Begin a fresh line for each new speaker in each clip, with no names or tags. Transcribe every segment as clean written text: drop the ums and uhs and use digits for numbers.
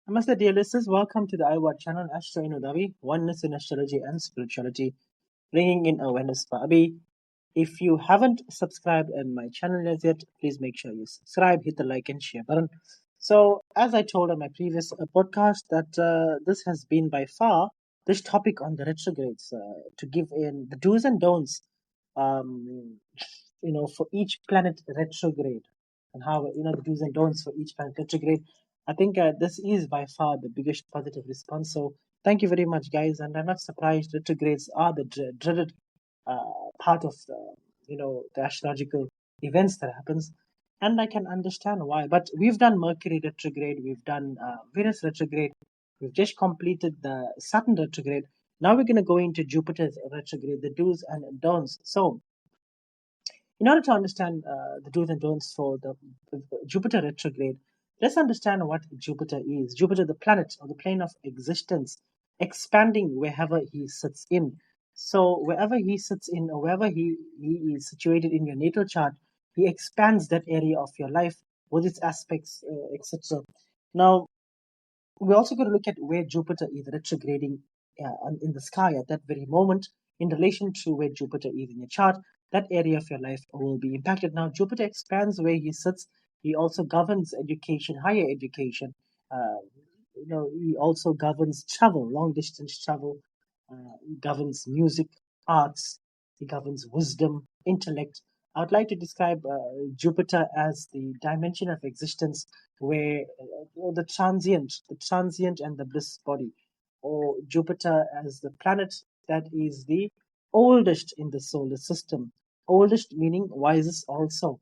Namaste, dear listeners. Welcome to the iWatch channel, Astro Inudavi, Oneness in Astrology and Spirituality, bringing in awareness for Abhi. If you haven't subscribed in my channel as yet, please make sure you subscribe, hit the like and share button. So, as I told on my previous podcast, that this has been by far this topic on the retrogrades to give in the do's and don'ts, um, for each planet retrograde and how the do's and don'ts for each planet retrograde. I think this is by far the biggest positive response. So, thank you very much, guys. And I'm not surprised retrogrades are the dreaded part of the astrological events that happens, and I can understand why. But we've done Mercury retrograde, we've done Venus retrograde, we've just completed the Saturn retrograde. Now we're going to go into Jupiter's retrograde, the do's and don'ts. So in order to understand the do's and don'ts for the Jupiter retrograde, let's understand what Jupiter is. Jupiter, the planet or the plane of existence, expanding wherever he sits in. So wherever he sits in, or wherever he is situated in your natal chart, he expands that area of your life with its aspects, etc. Now, we're also going to look at where Jupiter is retrograding in the sky at that very moment in relation to where Jupiter is in your chart. That area of your life will be impacted. Now, Jupiter expands where he sits. He also governs education, higher education. He also governs travel, long distance travel. He governs music, arts. He governs wisdom, intellect. I would like to describe Jupiter as the dimension of existence where the transient and the bliss body, or Jupiter as the planet that is the oldest in the solar system. Oldest meaning wisest also.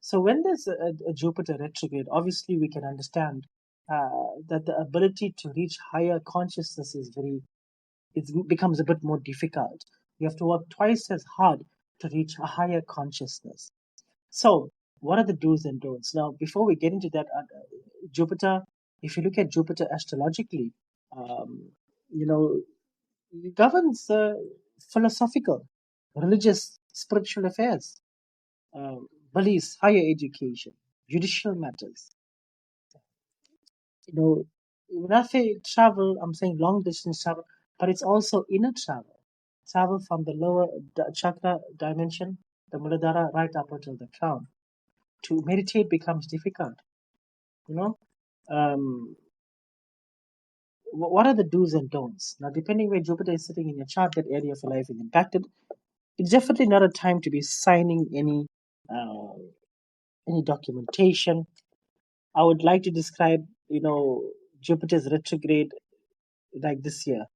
So when there's a Jupiter retrograde, obviously we can understand that the ability to reach higher consciousness it becomes a bit more difficult. You have to work twice as hard to reach a higher consciousness. So, what are the do's and don'ts? Now, before we get into that, Jupiter, if you look at Jupiter astrologically, it governs philosophical, religious, spiritual affairs, beliefs, higher education, judicial matters. When I say travel, I'm saying long distance travel, but it's also inner travel. Travel from the lower chakra dimension, the Muladhara, right up until the crown. To meditate becomes difficult. Um, what are the do's and don'ts? Now, depending where Jupiter is sitting in your chart, that area of your life is impacted. It's definitely not a time to be signing any documentation. I would like to describe, Jupiter's retrograde like this year.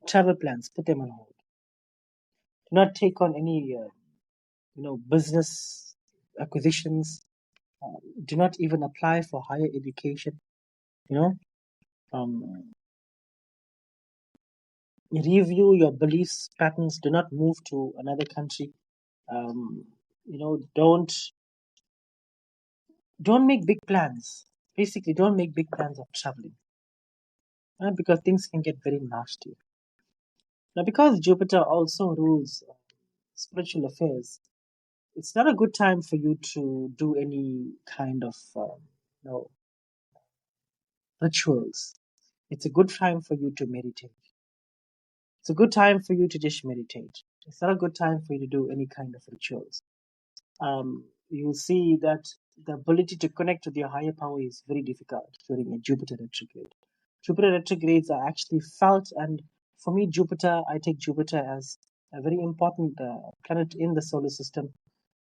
Travel plans, put them on hold. Do not take on any, business acquisitions. Do not even apply for higher education. Um, Review your beliefs patterns. Do not move to another country. Don't make big plans. Basically, don't make big plans of traveling, because things can get very nasty. Now, because Jupiter also rules spiritual affairs, it's not a good time for you to do any kind of rituals. It's a good time for you to meditate. It's a good time for you to just meditate. It's not a good time for you to do any kind of rituals. You'll see that the ability to connect with your higher power is very difficult during a Jupiter retrograde. Jupiter retrogrades are actually felt, and for me, I take Jupiter as a very important planet in the solar system,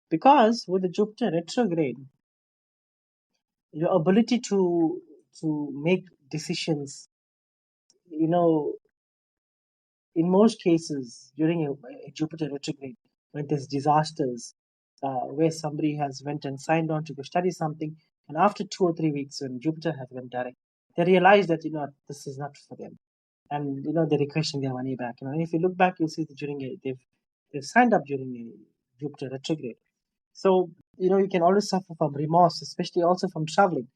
because with the Jupiter retrograde, your ability to make decisions, in most cases during a Jupiter retrograde, when there's disasters, where somebody has went and signed on to go study something, and after 2 or 3 weeks, when Jupiter has went direct, they realize that this is not for them, and they're requesting their money back. And if you look back, you'll see that they've signed up during a Jupiter retrograde. So you can always suffer from remorse, especially also from traveling.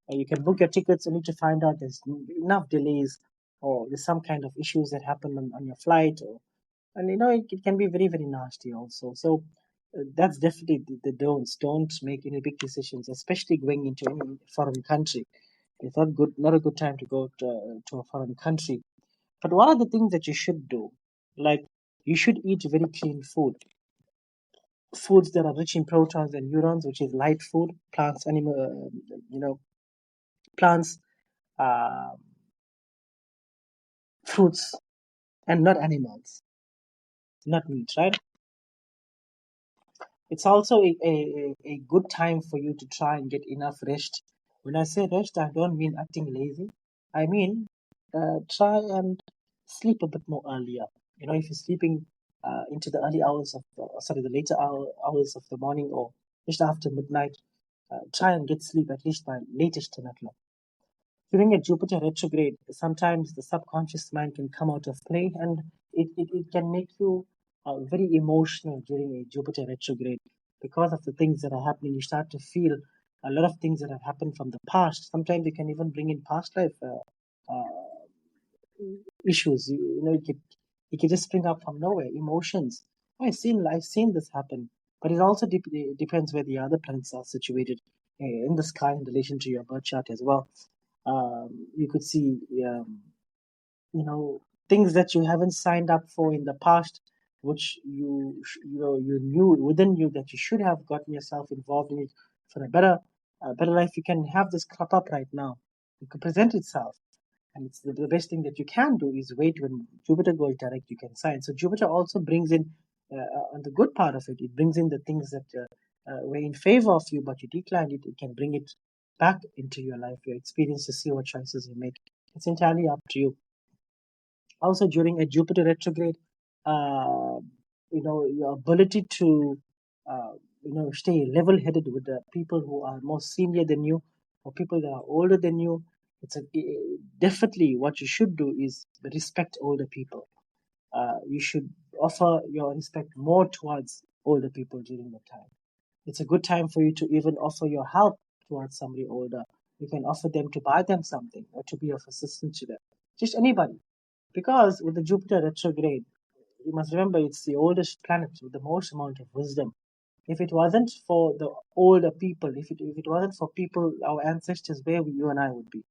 You can book your tickets only to find out there's enough delays, or there's some kind of issues that happen on your flight, and it can be very, very nasty also. So that's definitely the don'ts. Don't make any big decisions, especially going into any foreign country. It's not a good time to go to a foreign country. But what are the things that you should do? Like, you should eat very clean food, foods that are rich in protons and neurons, which is light food, plants, plants, uh, fruits, and not animals, not meat, right? It's also a good time for you to try and get enough rest. When I say rest, I don't mean acting lazy. I mean, try and sleep a bit more earlier. If you're sleeping into the early hours of, sorry, the later hours of the morning or just after midnight, try and get sleep at least by latest 10 o'clock. During a Jupiter retrograde, sometimes the subconscious mind can come out of play and it can make you very emotional during a Jupiter retrograde because of the things that are happening. You start to feel a lot of things that have happened from the past. Sometimes you can even bring in past life issues. It can just spring up from nowhere. Emotions. I've seen this happen, but it depends where the other planets are situated in the sky in relation to your birth chart as well. You could see, you know, things that you haven't signed up for in the past, which you knew within you that you should have gotten yourself involved in it for a better life. You can have this crop up right now. It could present itself, and it's the best thing that you can do is wait when Jupiter goes direct. You can sign. So Jupiter also brings in, on the good part of it, it brings in the things that were in favor of you, but you declined it. It can bring it back into your life, your experience, to see what choices you make. It's entirely up to you. Also, during a Jupiter retrograde, uh, your ability to, uh, stay level-headed with the people who are more senior than you or people that are older than you. Definitely what you should do is respect older people. You should offer your respect more towards older people during that time. It's a good time for you to even offer your help towards somebody older. You can offer them to buy them something or to be of assistance to them. Just anybody. Because with the Jupiter retrograde, you must remember it's the oldest planet with the most amount of wisdom. If it wasn't for the older people, if it wasn't for people, our ancestors, where you and I would be.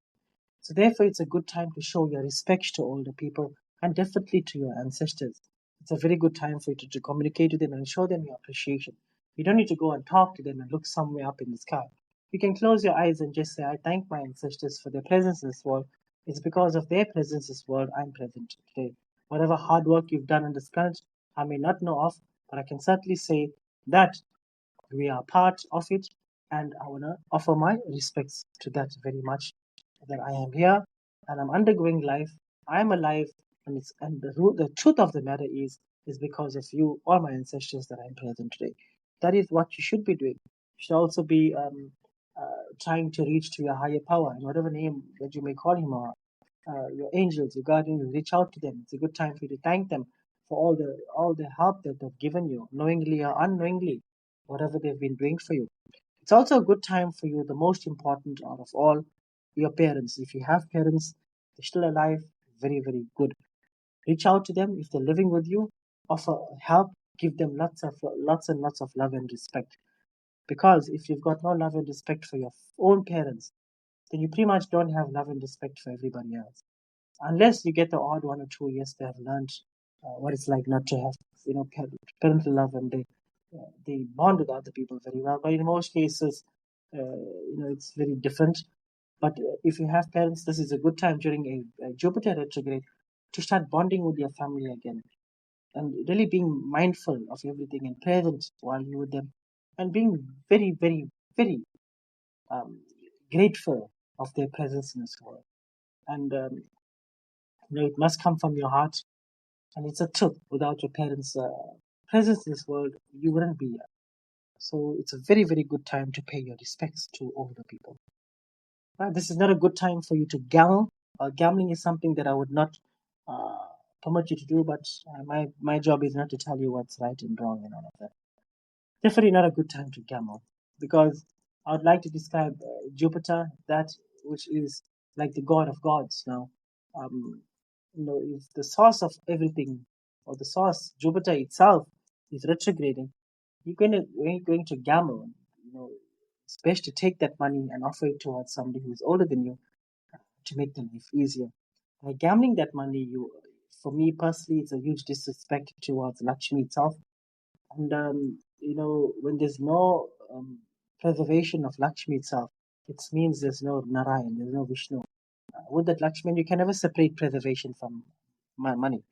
So therefore, it's a good time to show your respect to older people and definitely to your ancestors. It's a very good time for you to communicate with them and show them your appreciation. You don't need to go and talk to them and look somewhere up in the sky. You can close your eyes and just say, I thank my ancestors for their presence in this world. It's because of their presence in this world I'm present today. Whatever hard work you've done on this planet, I may not know of, but I can certainly say that we are part of it, and I want to offer my respects to that very much. That I am here and I'm undergoing life. I'm alive, and the truth of the matter is because of you, all my ancestors, that I'm present today. That is what you should be doing. You should also be trying to reach to your higher power, and whatever name that you may call him or your angels, your guardians, reach out to them. It's a good time for you to thank them for all the help that they've given you, knowingly or unknowingly, whatever they've been doing for you. It's also a good time for you, the most important out of all, your parents. If you have parents, they're still alive, very, very good. Reach out to them if they're living with you, offer help, give them lots and lots of love and respect. Because if you've got no love and respect for your own parents, then you pretty much don't have love and respect for everybody else. Unless you get the odd 1 or 2 years they have learned what it's like not to have, parental love, and they bond with other people very well. But in most cases, it's very different. But if you have parents, this is a good time during a Jupiter retrograde to start bonding with your family again and really being mindful of everything and present while you're with them and being very, very, very um, grateful of their presence in this world. And it must come from your heart. And it's a truth. Without your parents' presence in this world, you wouldn't be here. So it's a very, very good time to pay your respects to older people. This is not a good time for you to gamble. Gambling is something that I would not uh, permit you to do, but my job is not to tell you what's right and wrong and all of that. Definitely not a good time to gamble because I would like to describe Jupiter, that which is like the god of gods now. Um, if the source of everything, or the source, Jupiter itself, is retrograding, you're going to gamble. It's best to take that money and offer it towards somebody who's older than you to make their life easier. By gambling that money, for me personally, it's a huge disrespect towards Lakshmi itself. And when there's no preservation of Lakshmi itself, it means there's no Narayan, there's no Vishnu. With that Lakshmi, you can never separate preservation from money.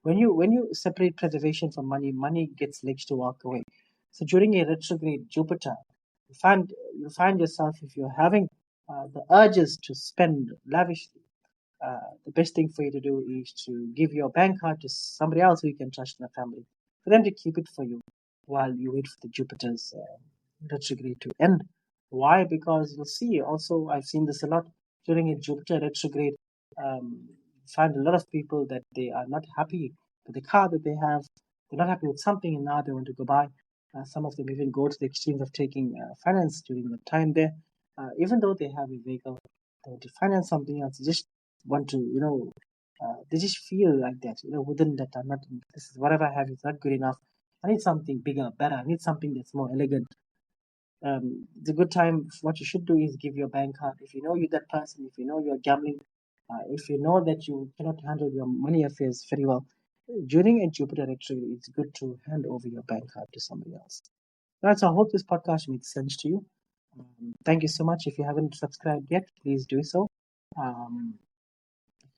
When you separate preservation from money, money gets legs to walk away. So during a retrograde Jupiter, you find yourself, if you're having the urges to spend lavishly, the best thing for you to do is to give your bank card to somebody else who you can trust in the family, for them to keep it for you while you wait for the Jupiter's retrograde to end. Why? Because you'll see, also, I've seen this a lot during a Jupiter retrograde. Find a lot of people that they are not happy with the car that they have. They're not happy with something, and now they want to go buy. Some of them even go to the extremes of taking finance during the time there, even though they have a vehicle. They want to finance something else. They just want to, they just feel like that, within that I'm not. This is whatever I have is not good enough. I need something bigger, better. I need something that's more elegant. It's a good time. What you should do is give your bank card. If you know you're that person, if you know you're gambling, if you know that you cannot handle your money affairs very well, during a Jupiter retrograde, it's good to hand over your bank card to somebody else. Right, so I hope this podcast makes sense to you. Thank you so much. If you haven't subscribed yet, please do so. Um,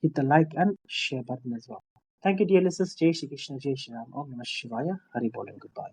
Hit the like and share button as well. Thank you, dear listeners. Jai Shri Krishna, Jai Shri Ram, Om Namah Shivaya, Hari Bol and goodbye.